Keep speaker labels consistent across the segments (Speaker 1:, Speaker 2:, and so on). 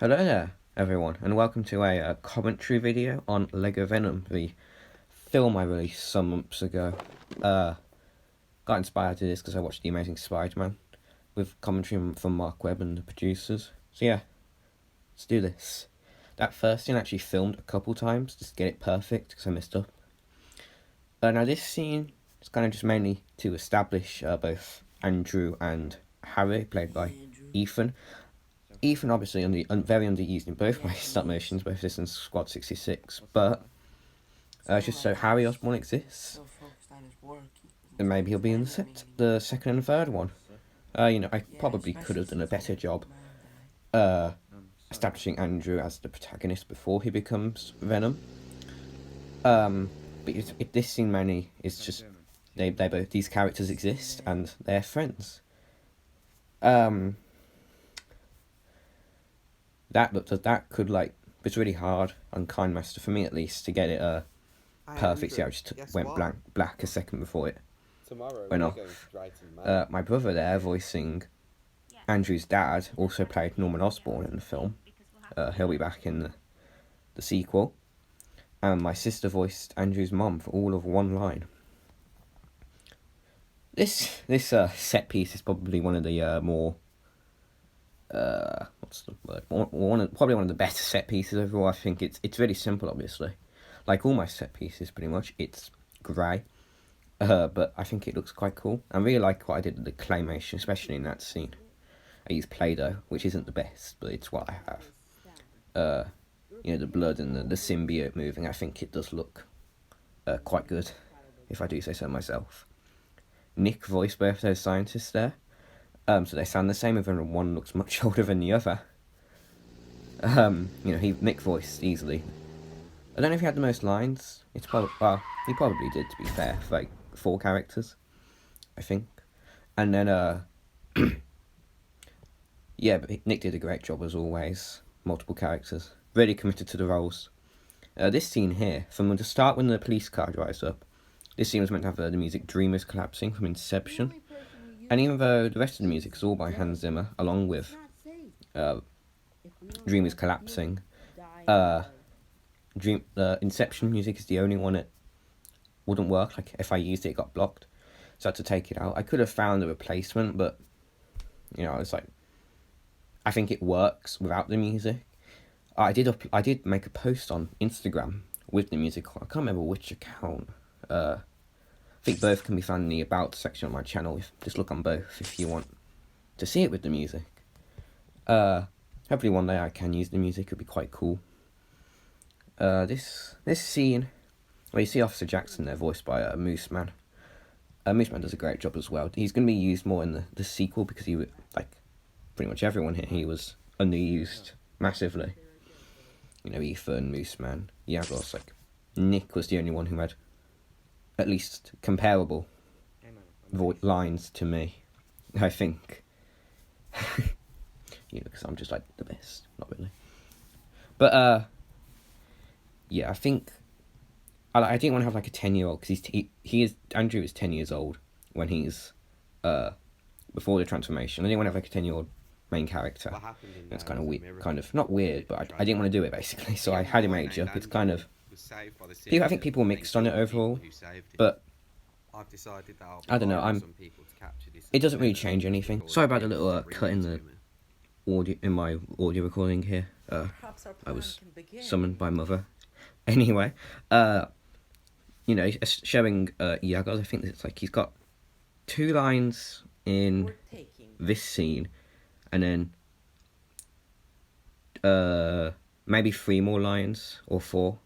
Speaker 1: Hello there, everyone, and welcome to a commentary video on Lego Venom, the film I released some months ago. Got inspired to this because I watched The Amazing Spider-Man with commentary from Mark Webb and the producers. So yeah, let's do this. That first scene I actually filmed a couple times just to get it perfect because I messed up. Now this scene is kind of just mainly to establish both Andrew and Harry, played by Ethan. Ethan obviously very underused in both my stop motions, both this and Squad 66, but just so Harry Osborn exists, and maybe he'll be in the second and third one. I probably could have done a better job establishing Andrew as the protagonist before he becomes Venom. But this scene mainly is just they both these characters exist and they're friends. That could it's really hard on Kind Master for me at least to get it perfect. Yeah, I just went black a second before it went off. My brother there voicing Andrew's dad also played Norman Osborn in the film. He'll be back in the sequel. And my sister voiced Andrew's mom for all of one line. This set piece is probably one of the more what's the word? Probably one of the better set pieces overall. I think it's really simple, obviously. Like all my set pieces, pretty much. It's grey, but I think it looks quite cool. I really like what I did with the claymation, especially in that scene. I used Play-Doh, which isn't the best, but it's what I have. The blood and the symbiote moving. I think it does look quite good, if I do say so myself. Nick voiced both those scientists there. So they sound the same, even one looks much older than the other. Nick voiced easily. I don't know if he had the most lines. He probably did, to be fair, for 4 characters, I think. And then, yeah, but Nick did a great job as always. Multiple characters, really committed to the roles. This scene here, from the start when the police car drives up, this scene was meant to have the music "Dreamers Collapsing" from Inception. And even though the rest of the music is all by Hans Zimmer, along with Dreamers Collapsing, Inception music is the only one that wouldn't work. Like, if I used it, it got blocked. So I had to take it out. I could have found a replacement, but, it's like, I think it works without the music. I did make a post on Instagram with the music. I can't remember which account. I think both can be found in the About section of my channel. Just look on both if you want to see it with the music. Hopefully one day I can use the music. It would be quite cool. This scene, where you see Officer Jackson there, voiced by Moose Man. Moose Man does a great job as well. He's going to be used more in the sequel because he, pretty much everyone here, he was underused massively. Ethan, Moose Man, Yagos, Nick was the only one who had at least comparable lines to me, I think. Because I'm just the best, not really. But yeah, I think I didn't want to have a 10-year-old because Andrew is 10 years old when he's before the transformation. I didn't want to have a 10-year-old main character. It's kind of weird, not weird, but I didn't want to do it basically. So I had him age up. It's kind of. I think people were mixed on it overall, but I don't know. It doesn't really change anything. Sorry about the little cut in the audio in my audio recording here. I was summoned by mother. Anyway, showing Yagos. I think it's he's got 2 lines in this scene, and then maybe 3 more lines or 4.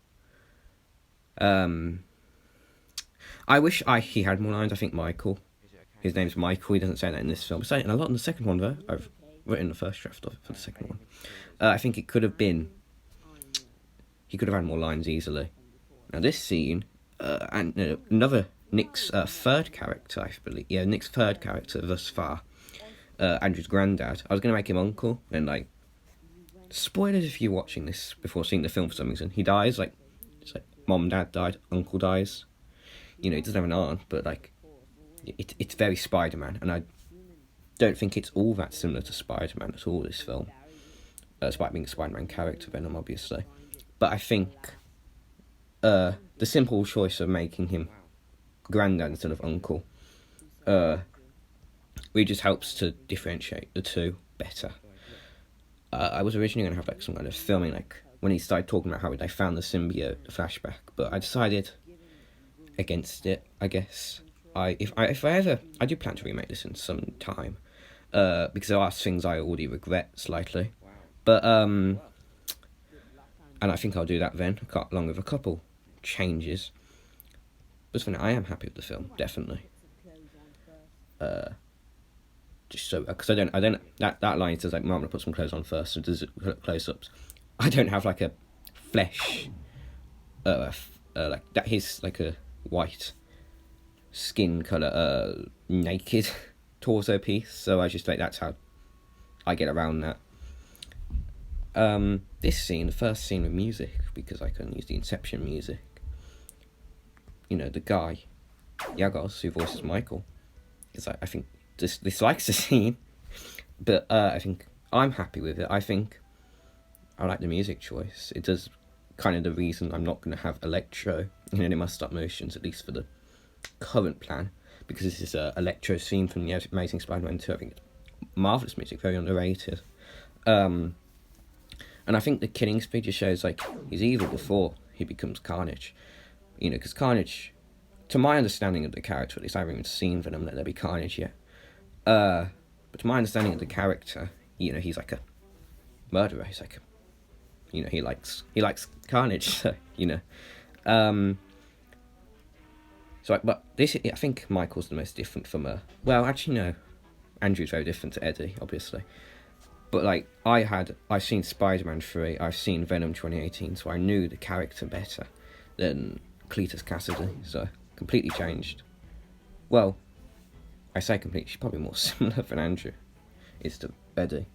Speaker 1: I wish he had more lines. I think Michael, his name's Michael, he doesn't say that in this film. He's saying a lot in the second one though. I've written the first draft of it for the second one. I think it could have been, he could have had more lines easily. Now this scene, and another Nick's third character, I believe. Yeah, Nick's third character thus far, Andrew's granddad. I was going to make him uncle, and spoilers if you're watching this before seeing the film for some reason. He dies, it's mom, dad died, uncle dies. He doesn't have an aunt, but it's very Spider-Man, and I don't think it's all that similar to Spider-Man at all, this film. despite being a Spider-Man character, Venom, obviously. But I think the simple choice of making him granddad instead of uncle really just helps to differentiate the two better. I was originally going to have like some kind of filming, like when he started talking about how they found the symbiote flashback, but I decided against it. I guess if I ever, I do plan to remake this in some time, because there are things I already regret slightly, but and I think I'll do that then, along with a couple changes. But for now, I am happy with the film, definitely. Just so, because I don't that line says like, "Mom, I'm gonna put some clothes on first," so does it close-ups. I don't have like a flesh, like that. He's like a white skin color, naked torso piece. So I just think that's how I get around that. This scene, the first scene with music, because I couldn't use the Inception music. You know, the guy, Yagos, who voices Michael, because I think dislikes the scene, but I think I'm happy with it. I think I like the music choice. It does kind of the reason I'm not going to have electro in my stop motions, at least for the current plan, because this is a electro scene from the Amazing Spider-Man 2. I think it's marvellous music, very underrated. And I think the killing spree just shows like he's evil before he becomes Carnage. You know, because Carnage, to my understanding of the character, at least I haven't even seen Venom Let There Be Carnage yet. But to my understanding of the character, you know, he's like a murderer. He's like, you know, he likes Carnage. So, you know, so but this, I think Michael's the most different from well, actually no, Andrew's very different to Eddie, obviously. But like I've seen Spider-Man 3, I've seen Venom 2018, so I knew the character better than Cletus Cassidy. So completely changed. Well, I say completely, she's probably more similar than Andrew is to Eddie.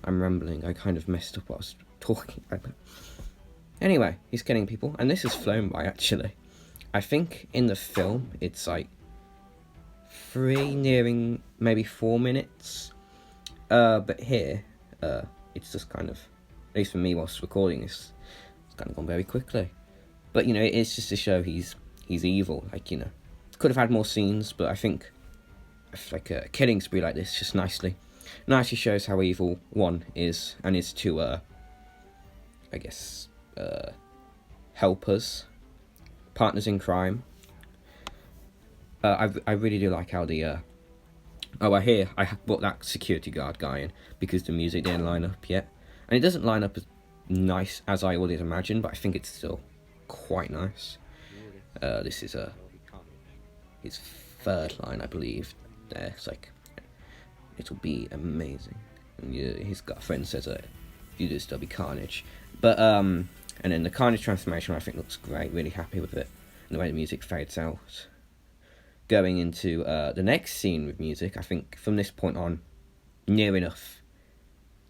Speaker 1: I'm rambling, I kind of messed up what I was talking about. Anyway, he's killing people, and this is flown by, actually. I think in the film, it's like 3, nearing maybe 4 minutes. But here, it's just kind of, at least for me whilst recording this, it's kind of gone very quickly. But, you know, it's just to show he's evil. Like, you know, could have had more scenes, but I think like a killing spree like this just nicely shows how evil one is, and is to I guess helpers, partners in crime. I really do like how the I brought that security guard guy in because the music didn't line up yet, and it doesn't line up as nice as I always imagined, but I think it's still quite nice. This is his third line, I believe. There, it's like, it'll be amazing. And he's got a friend says if you do this, there'll be carnage. But and then the Carnage transformation I think looks great. Really happy with it, and the way the music fades out. Going into the next scene with music, I think from this point on, near enough,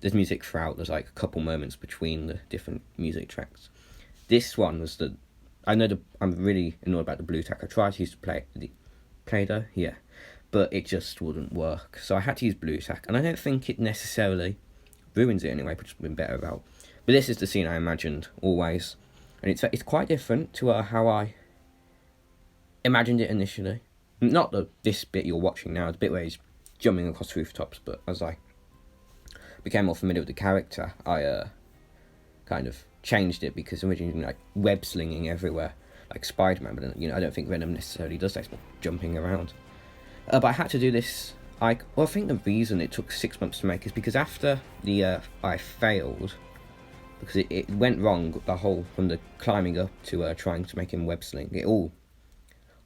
Speaker 1: there's music throughout. There's like a couple moments between the different music tracks. This one was I'm really annoyed about the blue track. I tried to use Play-Doh, yeah, but it just wouldn't work. So I had to use blue tack, and I don't think it necessarily ruins it anyway, but it's been better about. But this is the scene I imagined always, and it's quite different to how I imagined it initially. Not this bit you're watching now, the bit where he's jumping across rooftops, but as I became more familiar with the character, I kind of changed it, because originally like web slinging everywhere like Spider-Man, but you know, I don't think Venom necessarily does that. It's more jumping around. But I had to do this. I think the reason it took 6 months to make is because after I failed, because it went wrong, the whole from the climbing up to trying to make him web sling, it all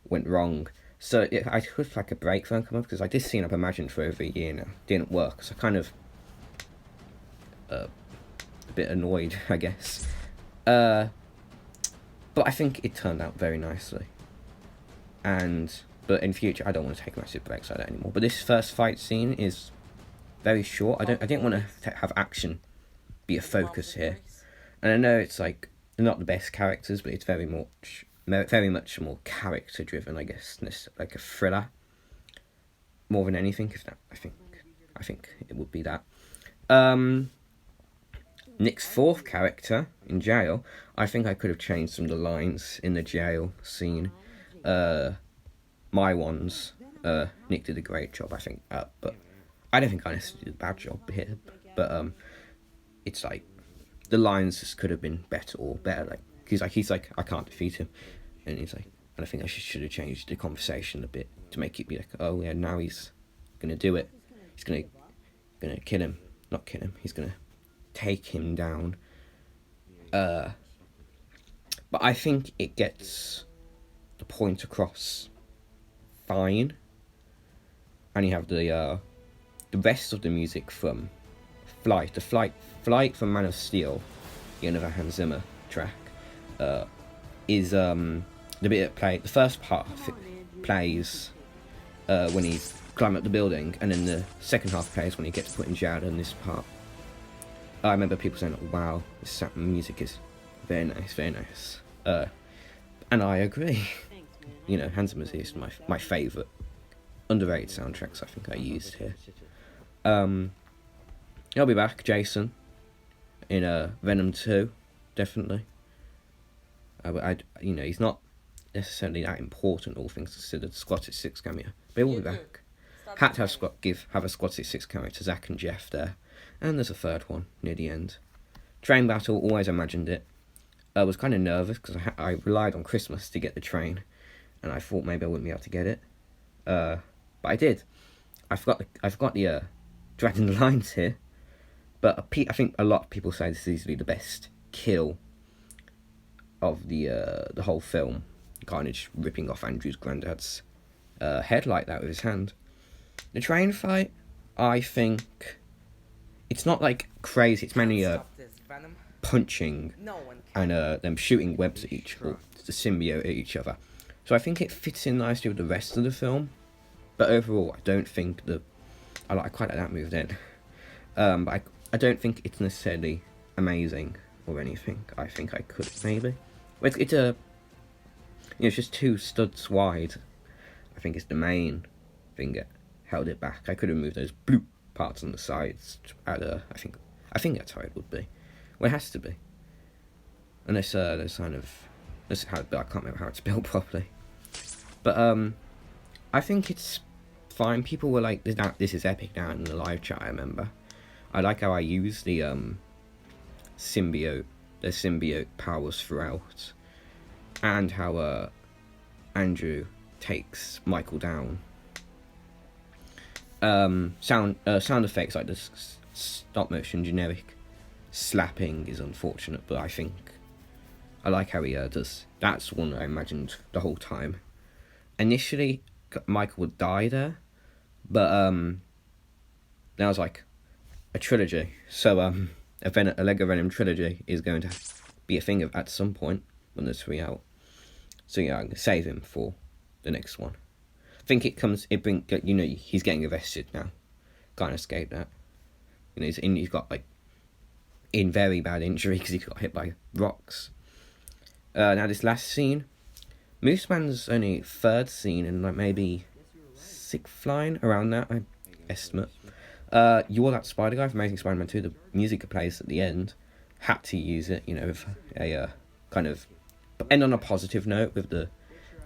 Speaker 1: went wrong. So I took like a break from coming up, because like this scene I've imagined for over a year now didn't work. So I kind of a bit annoyed, I guess. But I think it turned out very nicely. But in future, I don't want to take massive breaks like that anymore. But this first fight scene is very short. I didn't want to have action be a focus here. And I know it's like they're not the best characters, but it's very much more character driven, I guess. Like a thriller more than anything. If that, I think it would be that. Nick's fourth character in jail, I think I could have changed some of the lines in the jail scene. My ones, Nick did a great job, I think, but I don't think I necessarily did a bad job here. But it's like the lines just could have been better or better. Like he's like I can't defeat him, and he's like, and I think I should have changed the conversation a bit to make it be like, oh yeah, now he's gonna do it. He's gonna kill him, not kill him. He's gonna take him down. But I think it gets the point across fine, and you have the rest of the music from Flight from Man of Steel, another Hans Zimmer track, is the bit that play the first part of it plays when he's climbing up the building, and then the second half plays when he gets put in jail. And this part, I remember people saying, oh, "Wow, this music is very nice, very nice," and I agree. You know, Hans Zimmer's is my favourite underrated soundtracks I think I used here. He'll be back, Jason, in Venom 2, definitely. He's not necessarily that important, all things considered. Squad 66 cameo, but he'll be back. Had to have a Squad 66 cameo to Zach and Jeff there, and there's a third one near the end. Train battle, always imagined it. I was kind of nervous because I relied on Christmas to get the train, and I thought maybe I wouldn't be able to get it, but I did. I forgot the dragging the lines here. But I think a lot of people say this is easily the best kill of the whole film. Carnage ripping off Andrew's granddad's head like that with his hand. The train fight, I think, it's not like crazy. It's mainly punching and them shooting webs at the symbiote at each other. So I think it fits in nicely with the rest of the film. But overall, I don't think I quite like that move then. But I don't think it's necessarily amazing or anything. I think I could maybe. It's just two studs wide. I think it's the main thing that held it back. I could have moved those blue parts on the sides. I think that's how it would be. Well, it has to be. Unless there's kind of I can't remember how it's spelled properly. But I think it's fine. People were like, "This is epic" now in the live chat. I remember. I like how I use the symbiote powers throughout, and how Andrew takes Michael down. Sound effects like the stop motion generic slapping is unfortunate, but I think I like how he does. That's one I imagined the whole time. Initially, Michael would die there, but then I was like, a trilogy. So a Lego Venom trilogy is going to be a thing at some point when there's 3 out. So yeah, I'm gonna save him for the next one. I think he's getting arrested now. Can't escape that. He's got in very bad injury because he got hit by rocks. Now this last scene, Mooseman's only third scene and maybe 6th line around that, I estimate. You're That Spider Guy from Amazing Spider-Man 2, the music it plays at the end, had to use it, with a kind of end on a positive note with the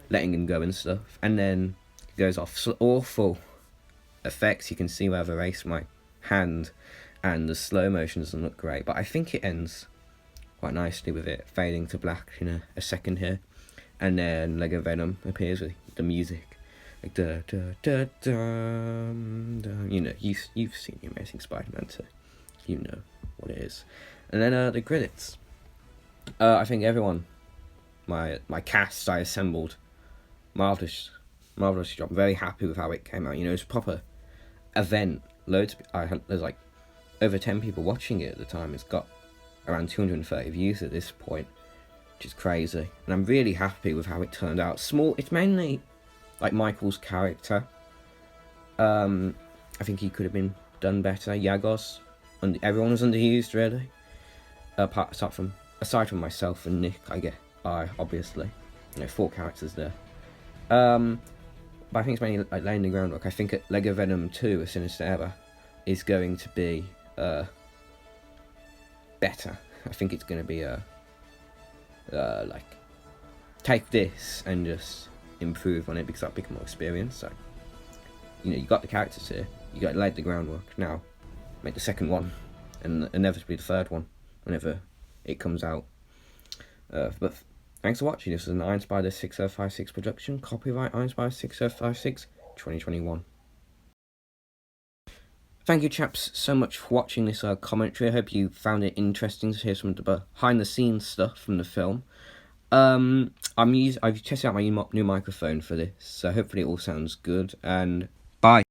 Speaker 1: letting him go and stuff, and then it goes off. So awful effects. You can see where I've erased my hand, and the slow motion doesn't look great, but I think it ends quite nicely with it fading to black in a second here, and then Lego Venom appears with the music. Like da da da da da. You've seen the Amazing Spider-Man 2. You know what it is. And then the credits. I think everyone, my cast I assembled, marvelous job. I'm very happy with how it came out. It's a proper event. There's over 10 people watching it at the time. It's got around 230 views at this point, which is crazy. And I'm really happy with how it turned out. It's mainly like Michael's character. I think he could have been done better. Yagos, and everyone was underused really. Aside from myself and Nick, I obviously, 4 characters there. But I think it's mainly laying the groundwork. I think at Lego Venom 2, A Sinister Era, is going to be better. I think it's going to be like take this and just improve on it because I've become more experienced. So you got the characters here, you got laid the groundwork. Now make the second one, and inevitably the third one whenever it comes out. But thanks for watching. This is an Iron Spider 6056 production. Copyright Iron Spider 6056 2021. Thank you, chaps, so much for watching this commentary. I hope you found it interesting to hear some of the behind-the-scenes stuff from the film. I've tested out my new microphone for this, so hopefully it all sounds good. And bye.